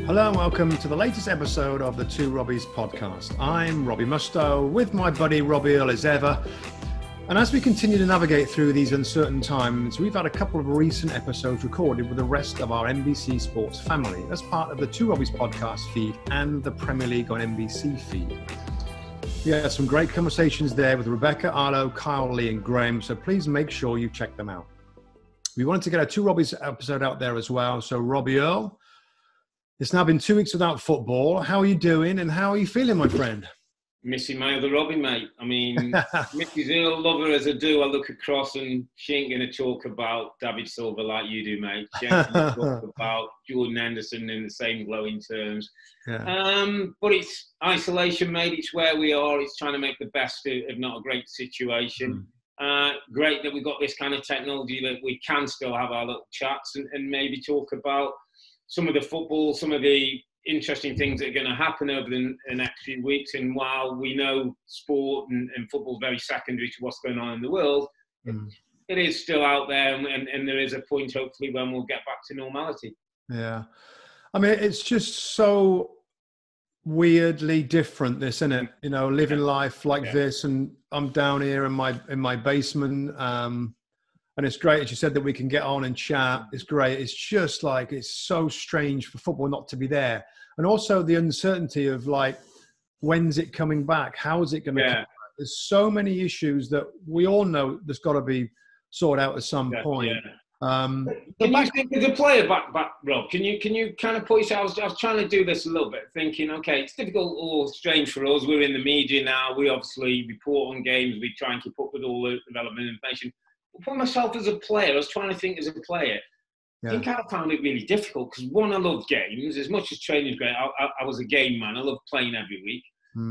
Hello and welcome to the latest episode of the Two Robbies podcast. I'm Robbie Mustoe with my buddy Robbie Earle as ever. And as we continue to navigate through these uncertain times, we've had a couple of recent episodes recorded with the rest of our NBC Sports family as part of the Two Robbies podcast feed and the Premier League on NBC feed. We had some great conversations there with Rebecca, Earle, Kyle, Lee and Graham, so please make sure you check them out. We wanted to get a Two Robbies episode out there as well. So Robbie Earle, it's now been 2 weeks without football. How are you doing and how are you feeling, my friend? Missing my other Robbie, mate. I mean, Mrs. Earle, love her as I do. I look across and she ain't going to talk about David Silva like you do, mate. She ain't going to talk about Jordan Henderson in the same glowing terms. Yeah. But it's isolation, mate. It's where we are. It's trying to make the best of not a great situation. Great that we've got this kind of technology that we can still have our little chats and maybe talk about some of the football, some of the interesting things that are going to happen over the next few weeks. And while we know sport and football is very secondary to what's going on in the world, it is still out there and there is a point, hopefully, when we'll get back to normality. Yeah. I mean, it's just so weirdly different, this, isn't it? You know, living life like this, and I'm down here in my basement, and it's great, as you said, that we can get on and chat. It's great. It's just like, it's so strange for football not to be there. And also the uncertainty of like, when's it coming back? How is it going to come back? There's so many issues that we all know there's got to be sorted out at some point. Can you think of the player back, Rob? Can you kind of put yourself? I was trying to do this a little bit, thinking, okay, it's difficult or strange for us. We're in the media now. We obviously report on games. We try and keep up with all the development information. For myself as a player, I was trying to think as a player. I think I found it really difficult because, one, I love games. As much as training is great, I was a game man. I love playing every week.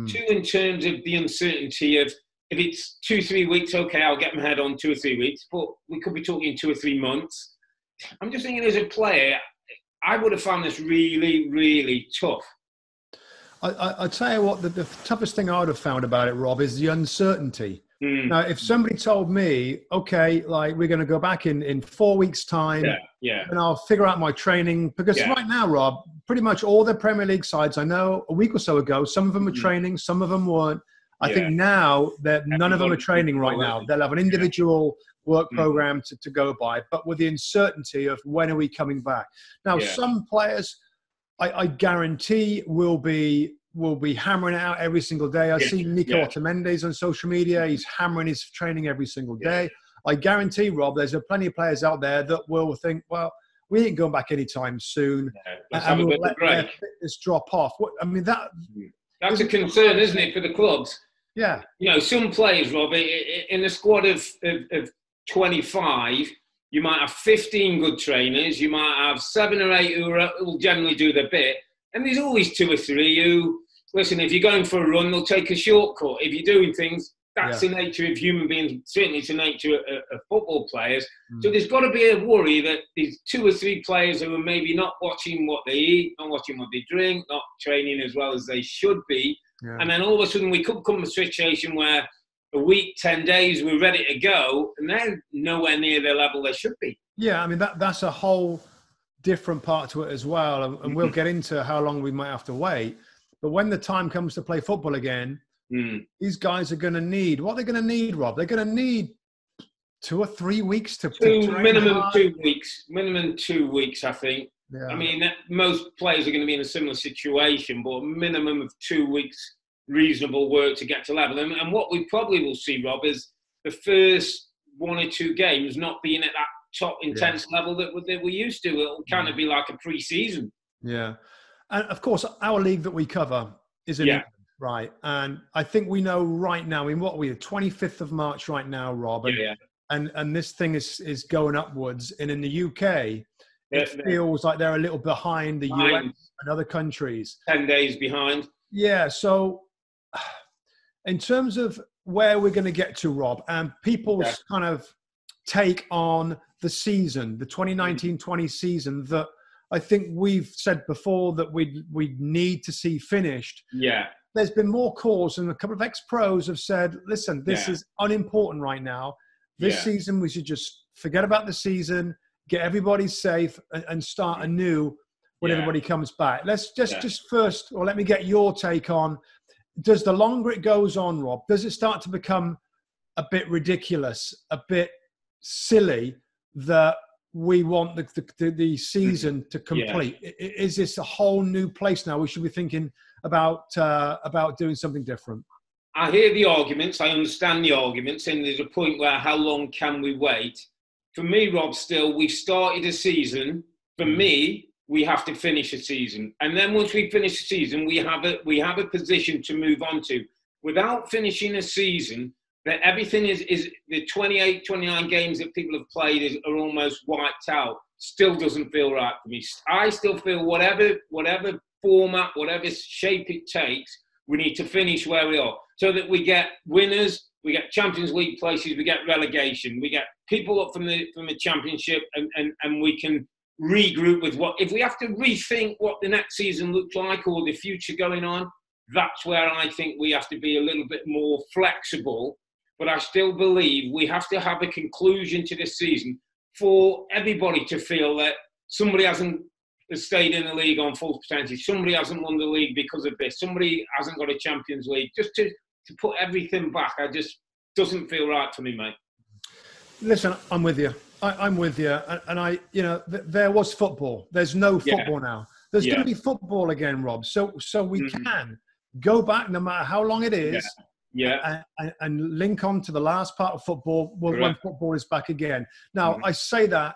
Two, in terms of the uncertainty of if it's 2-3 weeks, okay, I'll get my head on 2 or 3 weeks, but we could be talking 2 or 3 months. I'm just thinking as a player, I would have found this really, really tough. I'll tell you what, the toughest thing I would have found about it, Rob, is the uncertainty. Now, if somebody told me, okay, like we're going to go back in 4 weeks' time, and I'll figure out my training, because right now, Rob, pretty much all the Premier League sides, I know a week or so ago, some of them were training, some of them weren't. I think now that none of them are training right now. They'll have an individual work program to go by, but with the uncertainty of when are we coming back. Now, some players, I guarantee will be hammering it out every single day. I see Nico Otamendi's on social media. He's hammering his training every single day. I guarantee, Rob, there's plenty of players out there that will think, well, we ain't going back anytime soon. And we'll let their fitness drop off. I mean, that's a concern, isn't it, for the clubs? Yeah. You know, some players, Rob, in a squad of 25, you might have 15 good trainers. You might have 7 or 8 who will generally do their bit. And there's always 2 or 3 who, listen, if you're going for a run, they'll take a shortcut. If you're doing things, that's the nature of human beings. Certainly it's the nature of football players. So there's got to be a worry that these 2 or 3 players who are maybe not watching what they eat, not watching what they drink, not training as well as they should be. And then all of a sudden we could come to a situation where a week, 10 days, we're ready to go, and they're nowhere near the level they should be. Yeah, I mean, that's a whole different part to it as well, and we'll get into how long we might have to wait. But when the time comes to play football again, these guys are going to need, what they're going to need, Rob? They're going to need 2 or 3 weeks to minimum hard. 2 weeks. Minimum 2 weeks, I think. Yeah. I mean, most players are going to be in a similar situation, but a minimum of 2 weeks, reasonable work to get to level. And what we probably will see, Rob, is the first 1 or 2 games not being at that top intense level that we're used to. It'll kind of be like a pre-season. Yeah. And of course, our league that we cover is in England, right? And I think we know right now, I mean, what are we, the 25th of March right now, Rob? And this thing is going upwards. And in the UK, it feels like they're a little behind the US and other countries. 10 days behind. Yeah. So in terms of where we're going to get to, Rob, and people's kind of take on the season, the 2019-20 season that I think we've said before that we need to see finished. Yeah. There's been more calls, and a couple of ex-pros have said, listen, this is unimportant right now. This season, we should just forget about the season, get everybody safe, and start anew when everybody comes back. Let's just first, or let me get your take on, does the longer it goes on, Rob, does it start to become a bit ridiculous, a bit silly that we want the season to complete? Is this a whole new place now? We should be thinking about doing something different. I hear the arguments. I understand the arguments. And there's a point where how long can we wait? For me, Rob, still, we've started a season. For me, we have to finish a season. And then once we finish the season, we have a position to move on to. Without finishing a season, that everything is the 28, 29 games that people have played are almost wiped out. Still doesn't feel right for me. I still feel whatever format, whatever shape it takes, we need to finish where we are so that we get winners, we get Champions League places, we get relegation, we get people up from the Championship, and we can regroup with if we have to rethink what the next season looks like or the future going on, that's where I think we have to be a little bit more flexible. But I still believe we have to have a conclusion to this season for everybody to feel that somebody hasn't stayed in the league on full percentage, somebody hasn't won the league because of this, somebody hasn't got a Champions League. Just to put everything back, doesn't feel right for me, mate. Listen, I'm with you. I'm with you. And there was football. There's no football now. There's going to be football again, Rob. So we can go back no matter how long it is. And link on to the last part of football when football is back again. Now, I say that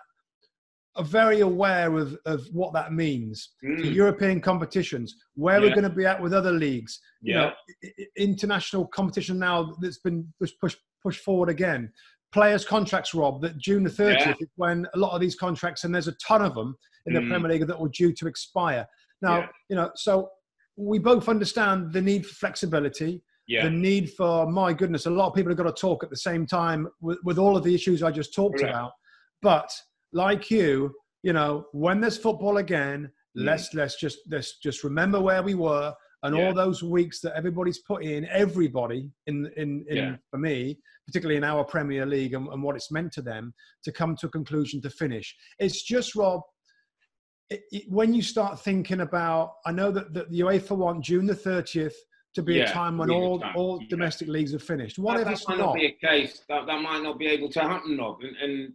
I'm very aware of what that means. The European competitions, where we're going to be at with other leagues. You know, international competition now that's been pushed forward again. Players' contracts, Rob, that June the 30th is when a lot of these contracts, and there's a ton of them in the Premier League that were due to expire. Now, so we both understand the need for flexibility. The need for, my goodness, a lot of people have got to talk at the same time with all of the issues I just talked about. But like you, when there's football again, let's just remember where we were and all those weeks that everybody's put in, everybody in for me, particularly in our Premier League and what it's meant to them, to come to a conclusion to finish. It's just, Rob, when you start thinking about, I know that the UEFA want June the 30th to be a time when all domestic leagues are finished. What if it's not? That might not be a case. That might not be able to happen, Rob. And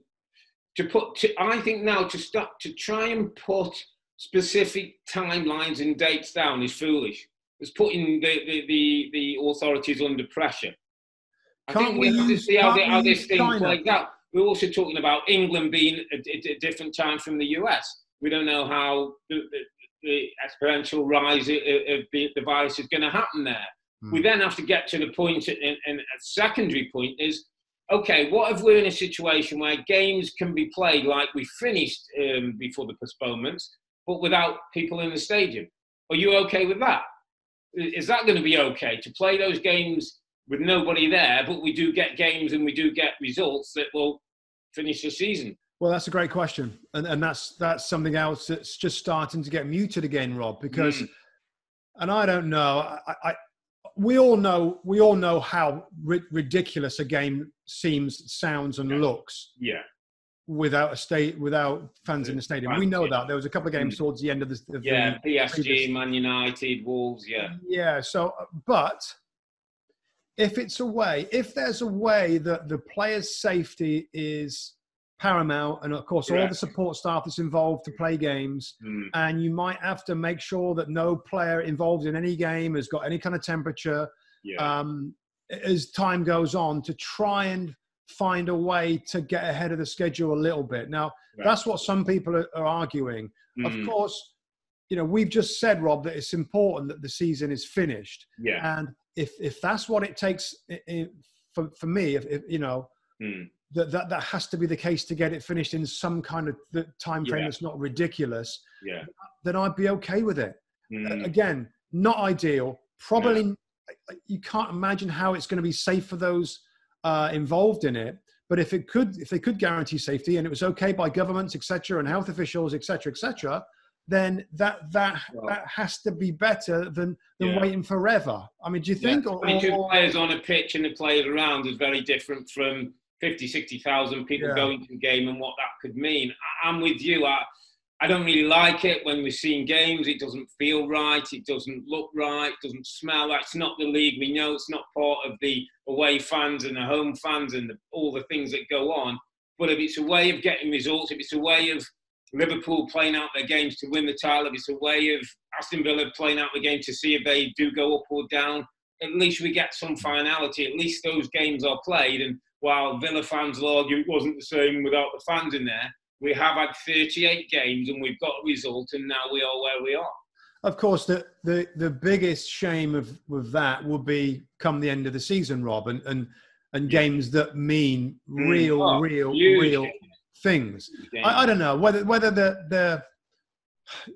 I think now to try and put specific timelines and dates down is foolish. It's putting the authorities under pressure. I think we have to see how this thing plays out. We're also talking about England being a different time from the US. We don't know how the exponential rise of the virus is going to happen there. We then have to get to the point, and a secondary point is, okay, what if we're in a situation where games can be played like we finished before the postponements, but without people in the stadium? Are you okay with that? Is that going to be okay to play those games with nobody there, but we do get games and we do get results that will finish the season? Well, that's a great question, and that's something else that's just starting to get muted again, Rob. Because, and I don't know, we all know how ridiculous a game sounds, and looks. Without fans in the stadium, we know that there was a couple of games towards the end of the PSG, Man United, Wolves, So, but if there's a way that the players' safety is paramount, and of course all the support staff that's involved to play games, and you might have to make sure that no player involved in any game has got any kind of temperature as time goes on, to try and find a way to get ahead of the schedule a little bit. Now, that's what some people are arguing. Of course, we've just said, Rob, that it's important that the season is finished. And if that's what it takes for me, that has to be the case to get it finished in some kind of time frame that's not ridiculous, then I'd be okay with it. Again, not ideal. Probably you can't imagine how it's going to be safe for those involved in it. But if they could guarantee safety, and it was okay by governments, etc., and health officials, etc., then that has to be better than waiting forever. I mean, do you think? 22 players on a pitch and the players around is very different from 50, 60,000 people going to the game and what that could mean. I'm with you. I don't really like it when we're seeing games. It doesn't feel right. It doesn't look right. It doesn't smell right. It's not the league. We know it's not part of the away fans and the home fans and all the things that go on. But if it's a way of getting results, if it's a way of Liverpool playing out their games to win the title, if it's a way of Aston Villa playing out the game to see if they do go up or down, at least we get some finality. At least those games are played. And while Villa fans will argue it wasn't the same without the fans in there, we have had 38 games and we've got a result, and now we are where we are. Of course, the biggest shame with that will be come the end of the season, Rob, and games that mean real things. I don't know whether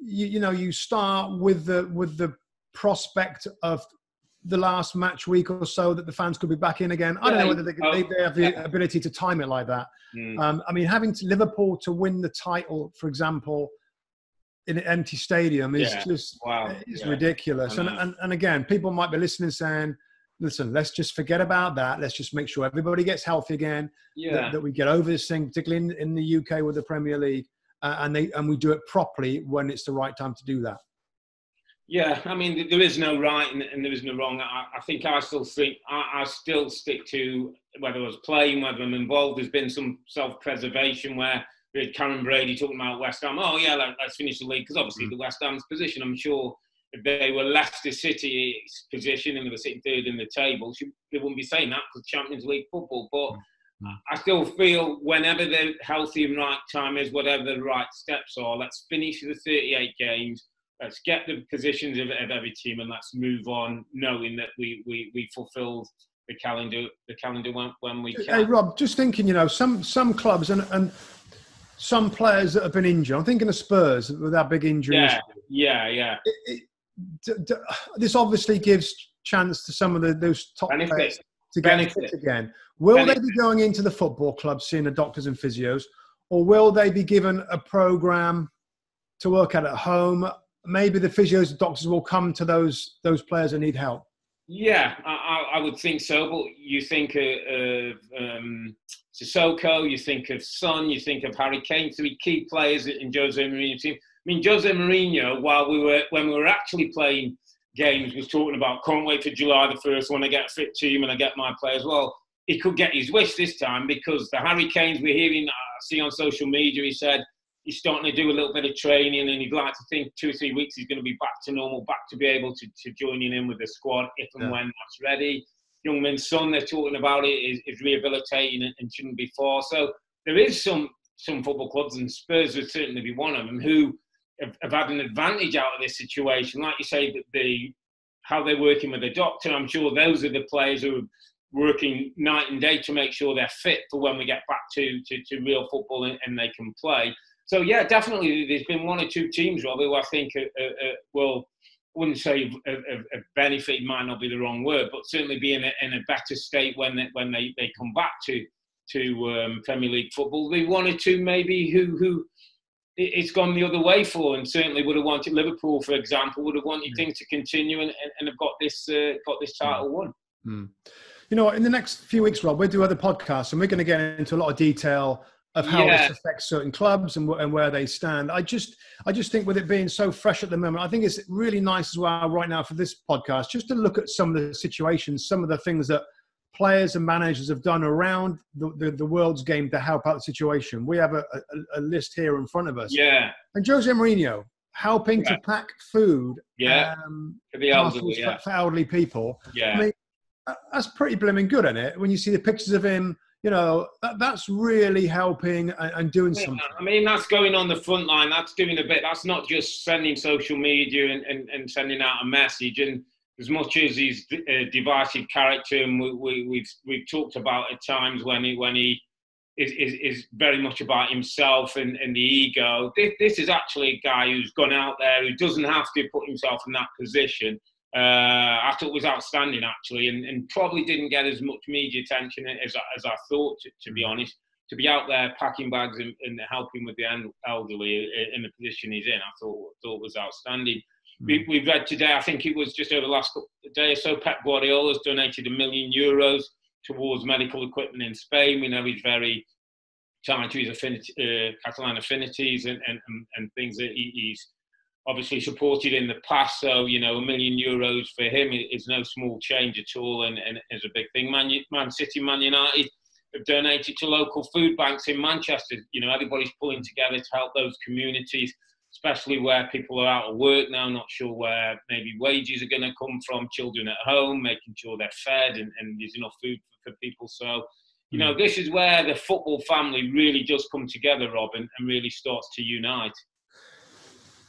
you start with the prospect of the last match week or so that the fans could be back in again. I don't know whether they have the ability to time it like that. I mean, having Liverpool to win the title, for example, in an empty stadium is just ridiculous. And again, people might be listening saying, listen, let's just forget about that. Let's just make sure everybody gets healthy again, that we get over this thing, particularly in the UK with the Premier League, and we do it properly when it's the right time to do that. Yeah, I mean, there is no right and there is no wrong. I think I still stick to whether I was playing, whether I'm involved. There's been some self-preservation where we had Karen Brady talking about West Ham. Oh, yeah, let's finish the league. Because obviously the West Ham's position, I'm sure if they were Leicester City's position and they were sitting third in the table, they wouldn't be saying that because Champions League football. But I still feel whenever the healthy and right time is, whatever the right steps are, let's finish the 38 games. Let's get the positions of every team and let's move on, knowing that we fulfilled the calendar when we can. Hey Rob, just thinking, some clubs and some players that have been injured. I'm thinking of Spurs with that big injury. Yeah. This obviously gives chance to some of those top players to get fit again. Will they be going into the football club, seeing the doctors and physios, or will they be given a program to work at home? Maybe the physios and doctors will come to those players that need help. Yeah, I would think so. But you think of Sissoko, you think of Son, you think of Harry Kane, three key players in Jose Mourinho's team. I mean, Jose Mourinho, when we were actually playing games, was talking about can't wait for July the 1st when I get a fit team and I get my players. Well, he could get his wish this time because the Harry Kanes we're hearing, I see on social media, he said he's starting to do a little bit of training and he'd like to think 2 or 3 weeks he's going to be back to normal, back to be able to joining in with the squad if and when that's ready. Young man's Son, they're talking about it, is rehabilitating and shouldn't be far. So there is some football clubs, and Spurs would certainly be one of them, who have had an advantage out of this situation. Like you say, how they're working with the doctor, I'm sure those are the players who are working night and day to make sure they're fit for when we get back to real football and they can play. So, yeah, definitely there's been 1 or 2 teams, Robbie, who I think will, I wouldn't say a benefit, might not be the wrong word, but certainly be in a better state when they come back to Premier League football. There's 1 or 2 maybe who it's gone the other way for, and certainly would have wanted Liverpool, for example, would have wanted things to continue and have got this title won. In the next few weeks, Rob, we'll do other podcasts and we're going to get into a lot of detail of how this affects certain clubs and where they stand. I just think with it being so fresh at the moment, I think it's really nice as well right now for this podcast, just to look at some of the situations, some of the things that players and managers have done around the world's game to help out the situation. We have a list here in front of us. Yeah. And Jose Mourinho helping to pack food for the elderly, for elderly people. Yeah. I mean, that's pretty blooming good, isn't it? When you see the pictures of him, that's really helping and doing something. I mean, that's going on the front line. That's doing a bit. That's not just sending social media and sending out a message. And as much as he's a divisive character, and we've talked about at times when he is very much about himself and the ego. This is actually a guy who's gone out there, who doesn't have to put himself in that position. I thought was outstanding actually, and probably didn't get as much media attention as I thought, to be honest. To be out there packing bags and helping with the elderly in the position he's in, I thought was outstanding. We read today, I think it was just over the last day or so, Pep Guardiola's donated €1 million towards medical equipment in Spain. We know he's very tied to his Catalan affinities and things that he's obviously supported in the past. So, you know, €1 million for him is no small change at all, and is a big thing. Man City, Man United have donated to local food banks in Manchester. You know, everybody's pulling together to help those communities, especially where people are out of work now, not sure where maybe wages are going to come from, children at home, making sure they're fed and there's enough food for people. So, you know, this is where the football family really does come together, Rob, and really starts to unite.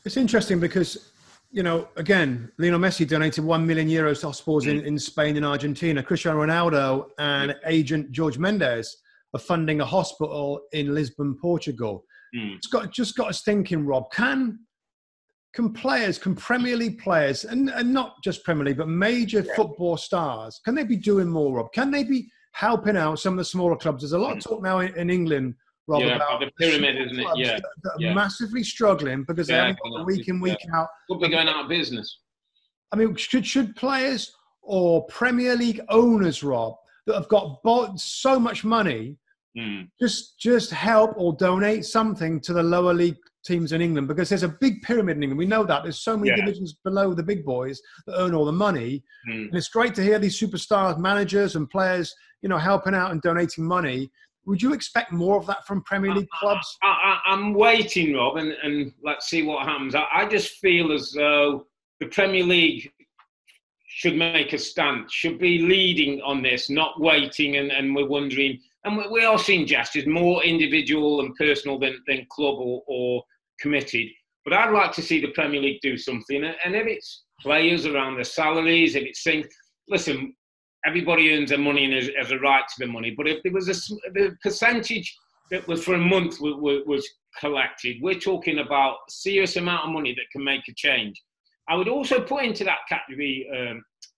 It's interesting because, you know, again, Lionel Messi donated €1 million to hospitals in Spain and Argentina. Cristiano Ronaldo and agent George Mendes are funding a hospital in Lisbon, Portugal. It's just got us thinking, Rob, can players, can Premier League players, and not just Premier League, but major football stars, can they be doing more, Rob? Can they be helping out some of the smaller clubs? There's a lot of talk now in England, Rob, about the pyramid, isn't it? That are massively struggling because they haven't got the week in, week out. Could be going out of business. I mean, should players or Premier League owners, Rob, that have got so much money, just help or donate something to the lower league teams in England? Because there's a big pyramid in England. We know that. There's so many divisions below the big boys that earn all the money. And it's great to hear these superstars, managers and players, you know, helping out and donating money. Would you expect more of that from Premier League clubs? I'm waiting, Rob, and let's see what happens. I just feel as though the Premier League should make a stand, should be leading on this, not waiting and we're wondering. And we are seeing gestures, more individual and personal than club or committed. But I'd like to see the Premier League do something. And if it's players around their salaries, if it's things, listen, everybody earns their money and has a right to the money. But if there was the percentage that was for a month was collected, we're talking about a serious amount of money that can make a change. I would also put into that category,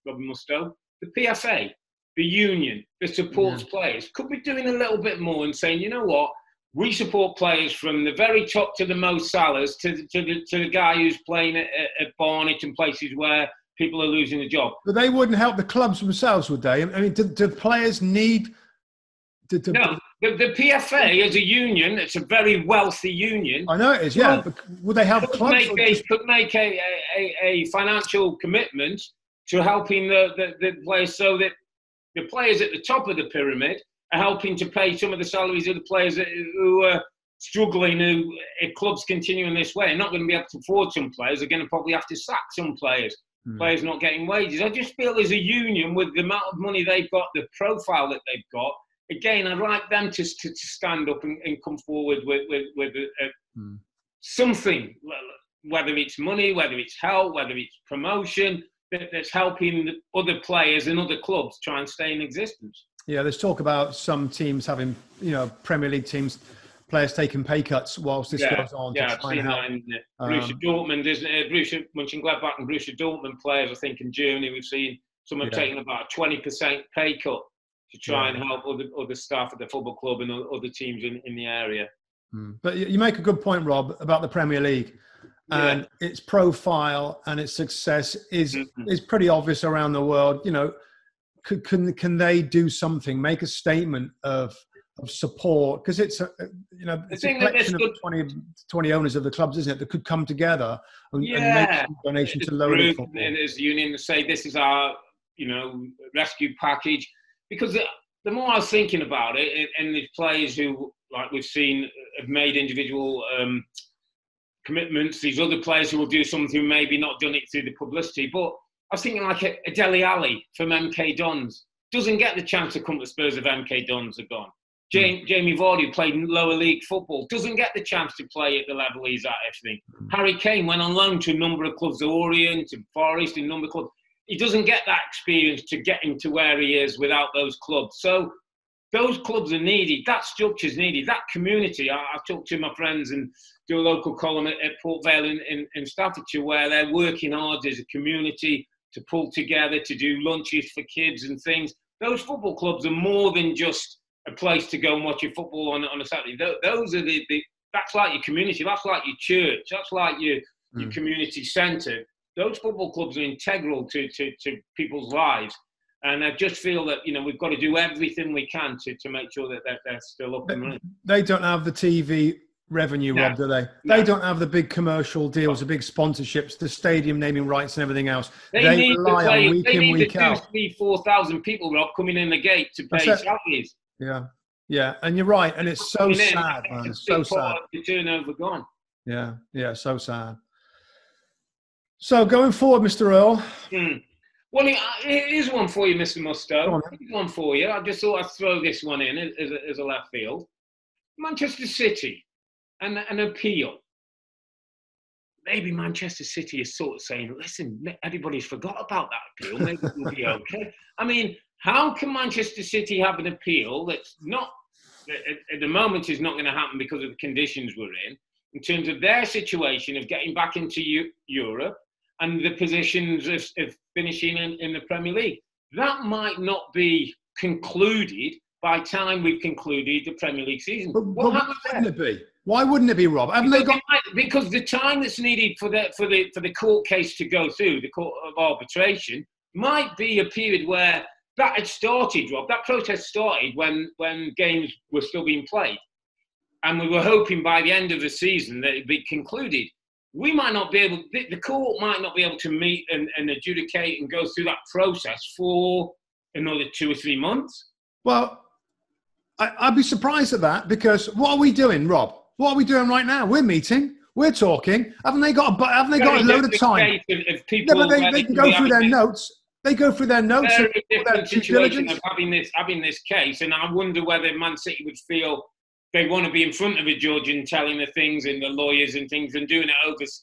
Robbie Mustoe, the PFA, the union that supports players, could be doing a little bit more and saying, you know what, we support players from the very top to the most Salahs to the guy who's playing at Barnet and places where people are losing a job. But they wouldn't help the clubs themselves, would they? I mean, do players need... No, the PFA as a union, it's a very wealthy union. I know it is, yeah. But would they help clubs? Could make a financial commitment to helping the players, so that the players at the top of the pyramid are helping to pay some of the salaries of the players who are struggling, who, if clubs continue in this way, are not going to be able to afford some players, are going to probably have to sack some players. Players not getting wages. I just feel as a union, with the amount of money they've got, the profile that they've got, again, I'd like them to stand up and come forward with something, whether it's money, whether it's help, whether it's promotion, that's helping other players and other clubs try and stay in existence. Yeah, there's talk about some teams having, you know, Premier League teams, players taking pay cuts whilst this goes on. Yeah, I've seen that in Borussia Dortmund, isn't it? Borussia Mönchengladbach and Borussia Dortmund players, I think in Germany, we've seen some have taken about a 20% pay cut to try and help other staff at the football club and other teams in the area. But you make a good point, Rob, about the Premier League. And its profile and its success is pretty obvious around the world. You know, can they do something, make a statement of support? Because it's a collection of 20 owners of the clubs, isn't it, that could come together and make a donation to lower league football. And as a union to say, this is our, you know, rescue package. Because the more I was thinking about it, and the players who, like we've seen, have made individual commitments, these other players who will do something who maybe not done it through the publicity. But I was thinking like a Dele Alli from MK Dons doesn't get the chance to come to Spurs if MK Dons are gone. Jamie Vardy played lower league football, doesn't get the chance to play at the level he's at, I think. Harry Kane went on loan to a number of clubs, Orient, to Forest, a number of clubs. He doesn't get that experience to get him to where he is without those clubs. So those clubs are needed. That structure is needed. That community. I talk to my friends and do a local column at Port Vale in Staffordshire, where they're working hard as a community to pull together, to do lunches for kids and things. Those football clubs are more than just a place to go and watch your football on a Saturday. Those are that's like your community. That's like your church. That's like your community centre. Those football clubs are integral to people's lives. And I just feel that, you know, we've got to do everything we can to make sure that they're still up and running. They don't have the TV revenue, no. Rob, do they? No. They don't have the big commercial deals, the big sponsorships, the stadium naming rights and everything else. They need rely to play, on week in, week out. 3,000-4,000 people, Rob, coming in the gate to pay salaries. Yeah. Yeah, and you're right. And it's so sad, man. It's so sad. The turnover gone. Yeah, yeah, so sad. So going forward, Mr. Earle. Well, here's one for you, Mr. Mustoe. Here's one for you. I just thought I'd throw this one in as a left field. Manchester City, and an appeal. Maybe Manchester City is sort of saying, listen, everybody's forgot about that appeal. Maybe we'll be okay. I mean, how can Manchester City have an appeal that's not, at the moment, is not going to happen because of the conditions we're in terms of their situation of getting back into Europe and the positions of finishing in the Premier League? That might not be concluded by time we've concluded the Premier League season. But why wouldn't it be? Why wouldn't it be, Rob? Because the time that's needed for the court case to go through, the court of arbitration, might be a period where that had started, Rob. That process started when games were still being played. And we were hoping by the end of the season that it'd be concluded. We might not be able, the court might not be able to meet and adjudicate and go through that process for another 2 or 3 months. Well, I'd be surprised at that, because what are we doing, Rob? What are we doing right now? We're meeting, we're talking. Haven't they got a load of time? Of people, but they can go through their notes. They go through their notes. Very different situation of having this case, and I wonder whether Man City would feel they want to be in front of a judge and telling the things and the lawyers and things and doing it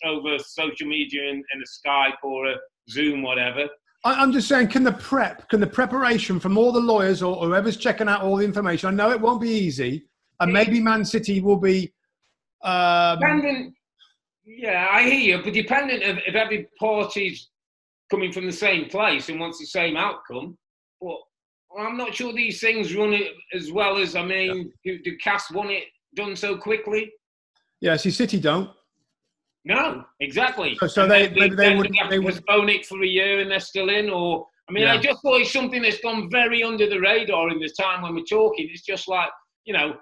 over social media and a Skype or a Zoom, whatever. I'm just saying, can the preparation from all the lawyers or whoever's checking out all the information, I know it won't be easy, and maybe Man City will be... dependent, yeah, I hear you, but dependent if every party's coming from the same place and wants the same outcome, but I'm not sure these things run it as well as, I mean, do Cass want it done so quickly? Yeah, see, City don't. No, exactly. So they would postpone it for a year and they're still in, or I mean, I just thought it's something that's gone very under the radar in the time when we're talking. It's just like, you know,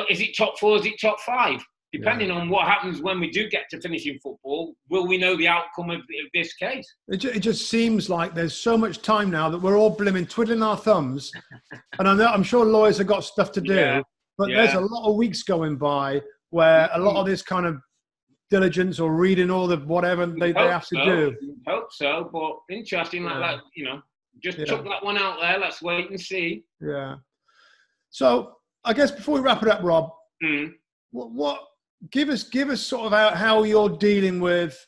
is it top 4? Is it top 5? Depending on what happens when we do get to finishing football, will we know the outcome of this case? It just seems like there's so much time now that we're all blimmin' twiddling our thumbs. And I'm sure lawyers have got stuff to do, but there's a lot of weeks going by where a lot of this kind of diligence or reading all the whatever they have to do. Hope so, but interesting like that, you know, just chuck that one out there. Let's wait and see. Yeah. So I guess before we wrap it up, Rob, what give us sort of how you're dealing with,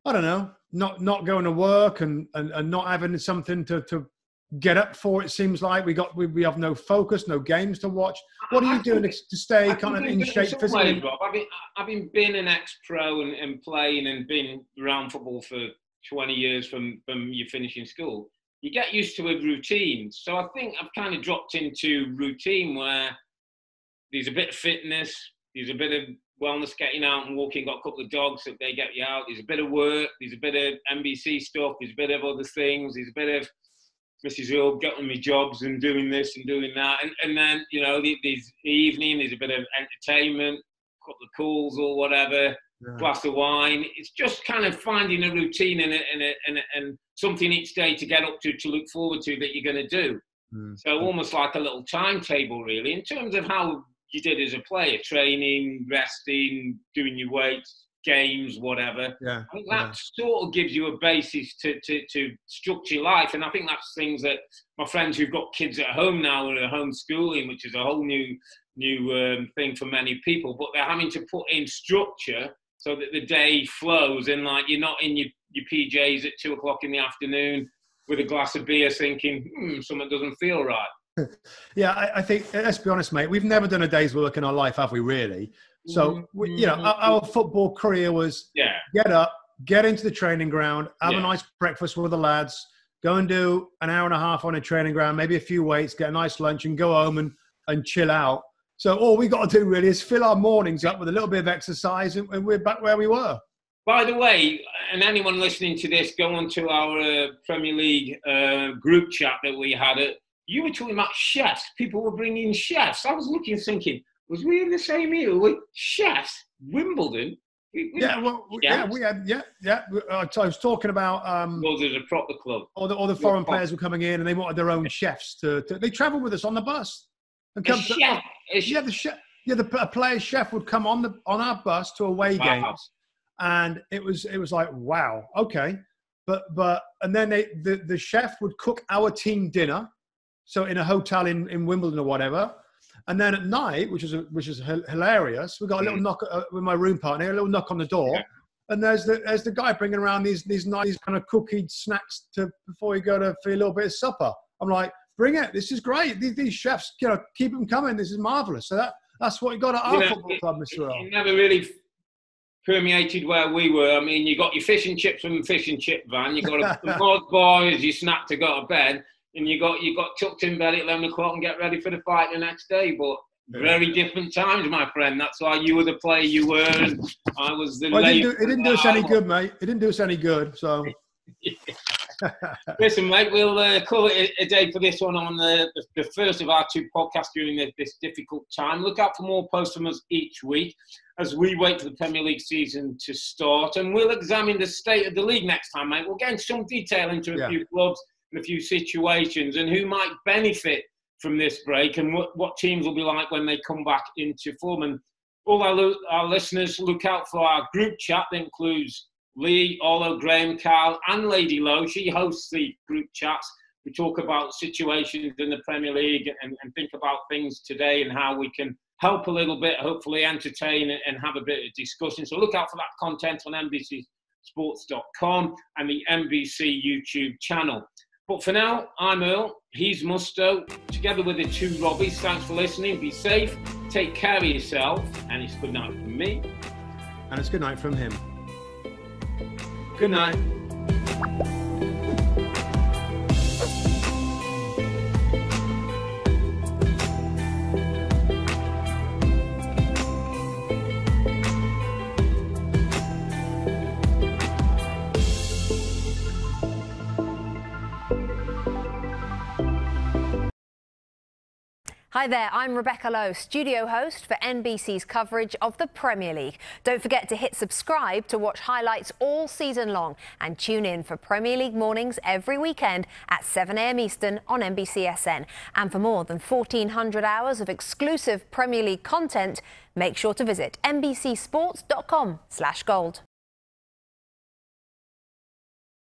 I don't know, not going to work and not having something to get up for. It seems like we have no focus, no games to watch. What are you doing to stay kind of in shape physically? Rob, having been an ex-pro and playing and been around football for 20 years from you finishing school, you get used to a routine. So I think I've kind of dropped into routine where there's a bit of fitness, there's a bit of wellness, getting out and walking, got a couple of dogs that they get you out, there's a bit of work, there's a bit of NBC stuff, there's a bit of other things, there's a bit of Mrs. Earle getting me jobs and doing this and doing that, and then, you know, there's the evening, there's a bit of entertainment, a couple of calls or whatever, glass of wine. It's just kind of finding a routine and something each day to get up to look forward to that you're going to do. So almost like a little timetable, really, in terms of how you did as a player, training, resting, doing your weights, games, whatever. I think that sort of gives you a basis to structure your life. And I think that's things that my friends who've got kids at home now are homeschooling, which is a whole new thing for many people, but they're having to put in structure so that the day flows and like you're not in your PJs at 2 o'clock in the afternoon with a glass of beer thinking, something doesn't feel right. Yeah, I think, let's be honest, mate, we've never done a day's work in our life, have we, really? So, you know, our football career was get up, get into the training ground, have a nice breakfast with the lads, go and do an hour and a half on a training ground, maybe a few weights, get a nice lunch and go home and chill out. So all we got to do really is fill our mornings up with a little bit of exercise and we're back where we were. By the way, and anyone listening to this, go on to our Premier League group chat that we had. You were talking about chefs. People were bringing chefs. I was looking, thinking, was we in the same era with chefs? Wimbledon? We had. I was talking about. Was it a proper club? All the foreign players were coming in, and they wanted their own chefs they travelled with us on the bus. And come a player's chef would come on our bus to away games, and it was like, wow, okay, but and then the chef would cook our team dinner, so in a hotel in Wimbledon or whatever. And then at night, which is hilarious, we got a little knock with my room partner, a little knock on the door, and there's the guy bringing around these nice kind of cookied snacks before you go for a little bit of supper. I'm like, bring it, this is great. These chefs, keep them coming. This is marvelous. So that's what you got at our football club, Mr. Earle. It never really permeated where we were. I mean, you got your fish and chips from the fish and chip van. You got a mod boy as you snack to go to bed. And you got tucked in bed at 11 o'clock and get ready for the fight the next day. But very different times, my friend. That's why you were the player you were, and I was the. It didn't do us any good, mate. It didn't do us any good. So. Listen, mate, we'll call it a day for this one on the first of our 2 podcasts during this difficult time. Look out for more posts from us each week as we wait for the Premier League season to start, and we'll examine the state of the league next time, mate. We'll get into some detail into a few clubs and a few situations and who might benefit from this break and what teams will be like when they come back into form. And all our listeners, look out for our group chat that includes Lee, Earle, Graham, Carl and Lady Lowe. She hosts the group chats. We talk about situations in the Premier League and think about things today and how we can help a little bit, hopefully entertain and have a bit of discussion. So look out for that content on NBCSports.com and the NBC YouTube channel. But for now, I'm Earle, he's Mustoe, together with the 2 Robbies. Thanks for listening. Be safe, take care of yourself, and it's good night from me. And it's good night from him. Good night. Hi there, I'm Rebecca Lowe, studio host for NBC's coverage of the Premier League. Don't forget to hit subscribe to watch highlights all season long and tune in for Premier League mornings every weekend at 7 a.m. Eastern on NBCSN. And for more than 1,400 hours of exclusive Premier League content, make sure to visit NBCSports.com/gold.